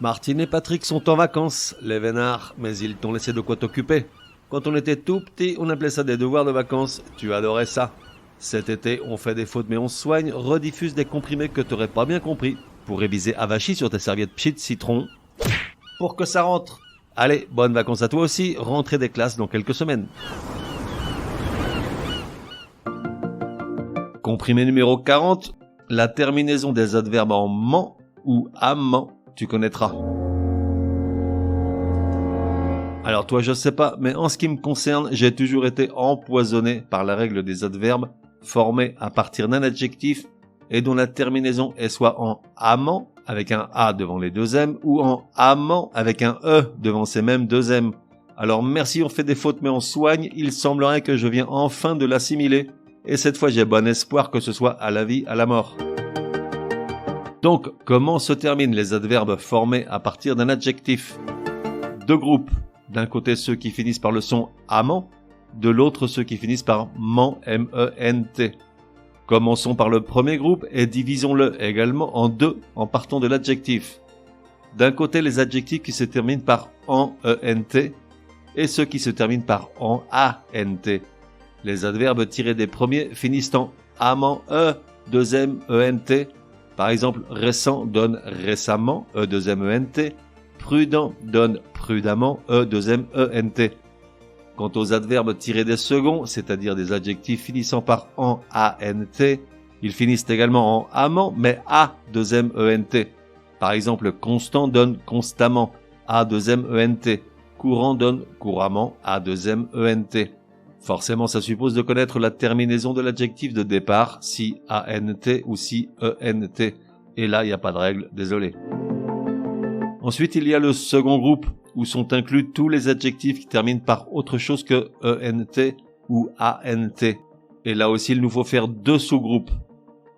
Martine et Patrick sont en vacances, les vénards, mais ils t'ont laissé de quoi t'occuper. Quand on était tout petit, on appelait ça des devoirs de vacances, tu adorais ça. Cet été, on fait des fautes mais on se soigne, rediffuse des comprimés que t'aurais pas bien compris, pour réviser avachi sur tes serviettes pchit citron, pour que ça rentre. Allez, bonnes vacances à toi aussi, rentrée des classes dans quelques semaines. Comprimé numéro 40, la terminaison des adverbes en ment ou amant, tu connaîtras. Alors toi, je sais pas, mais en ce qui me concerne, j'ai toujours été empoisonné par la règle des adverbes formés à partir d'un adjectif et dont la terminaison est soit en amant avec un A devant les deux M ou en amant avec un E devant ces mêmes deux M. Alors merci, on fait des fautes mais on soigne, il semblerait que je viens enfin de l'assimiler. Et cette fois, j'ai bon espoir que ce soit à la vie, à la mort. Donc, comment se terminent les adverbes formés à partir d'un adjectif ? Deux groupes. D'un côté, ceux qui finissent par le son amant, de l'autre, ceux qui finissent par ment, M-E-N-T. Commençons par le premier groupe et divisons-le également en deux en partant de l'adjectif. D'un côté, les adjectifs qui se terminent par en, E-N-T et ceux qui se terminent par en, A-N-T. Les adverbes tirés des premiers finissent en amant, E-2-M, E-N-T. Par exemple, récent donne récemment, E-2-M, E-N-T. Prudent donne prudemment, E-2-M, E-N-T. Quant aux adverbes tirés des seconds, c'est-à-dire des adjectifs finissant par en, A-N-T, ils finissent également en amant, mais A-2-M, E-N-T. Par exemple, constant donne constamment, A-2-M, E-N-T. Courant donne couramment, A-2-M, E-N-T. Forcément, ça suppose de connaître la terminaison de l'adjectif de départ, si A-N-T ou si E-N-T. Et là, il n'y a pas de règle, désolé. Ensuite, il y a le second groupe, où sont inclus tous les adjectifs qui terminent par autre chose que E-N-T ou A-N-T. Et là aussi, il nous faut faire deux sous-groupes.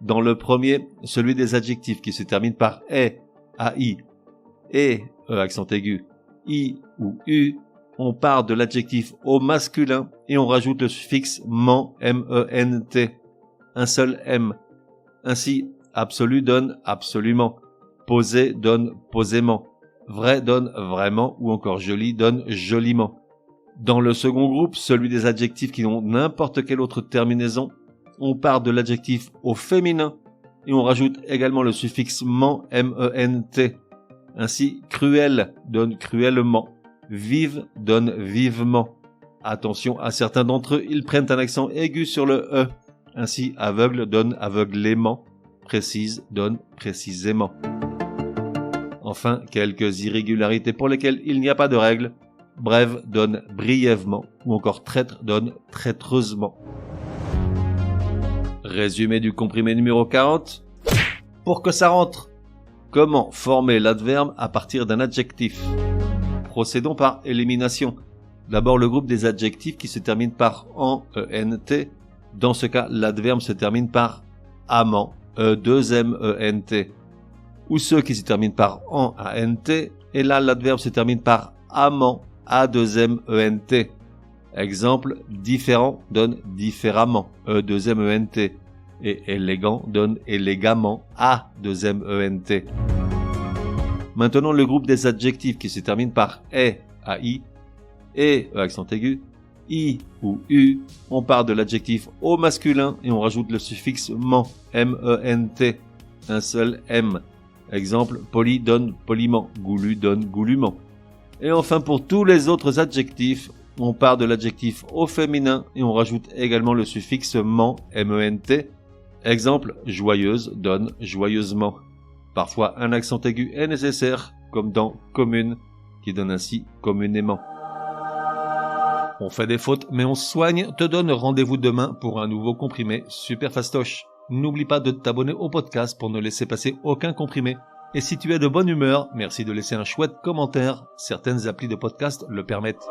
Dans le premier, celui des adjectifs qui se terminent par E, A-I, et, E accent aigu, I ou U, on part de l'adjectif au masculin et on rajoute le suffixe ment, M-E-N-T. Un seul M. Ainsi, absolu donne absolument. Posé donne posément. Vrai donne vraiment ou encore joli donne joliment. Dans le second groupe, celui des adjectifs qui n'ont n'importe quelle autre terminaison, on part de l'adjectif au féminin et on rajoute également le suffixe ment, M-E-N-T. Ainsi, cruel donne cruellement. Vive donne vivement. Attention, à certains d'entre eux, ils prennent un accent aigu sur le E. Ainsi, aveugle donne aveuglément. Précise donne précisément. Enfin, quelques irrégularités pour lesquelles il n'y a pas de règle. Brève donne brièvement ou encore traître donne traîtreusement. Résumé du comprimé numéro 40. Pour que ça rentre. Comment former l'adverbe à partir d'un adjectif ? Procédons par élimination. D'abord le groupe des adjectifs qui se terminent par en, E-N-T. Dans ce cas, l'adverbe se termine par amant, E-2-M, E-N-T. Ou ceux qui se terminent par en, A-N-T. Et là, l'adverbe se termine par amant, A-2-M, E-N-T. Exemple, différent donne différemment, E-2-M, E-N-T. Et élégant donne élégamment, A-2-M, E-N-T. Maintenant, le groupe des adjectifs qui se terminent par E, A-I, et, E accent aigu, I ou U, on part de l'adjectif au masculin et on rajoute le suffixe ment, M-E-N-T, un seul M. Exemple, poli donne poliment, goulu donne goulument. Et enfin, pour tous les autres adjectifs, on part de l'adjectif au féminin et on rajoute également le suffixe ment, M-E-N-T. Exemple, joyeuse donne joyeusement. Parfois, un accent aigu est nécessaire, comme dans commune, qui donne ainsi communément. On fait des fautes, mais on se soigne, te donne rendez-vous demain pour un nouveau comprimé super fastoche. N'oublie pas de t'abonner au podcast pour ne laisser passer aucun comprimé. Et si tu es de bonne humeur, merci de laisser un chouette commentaire. Certaines applis de podcast le permettent.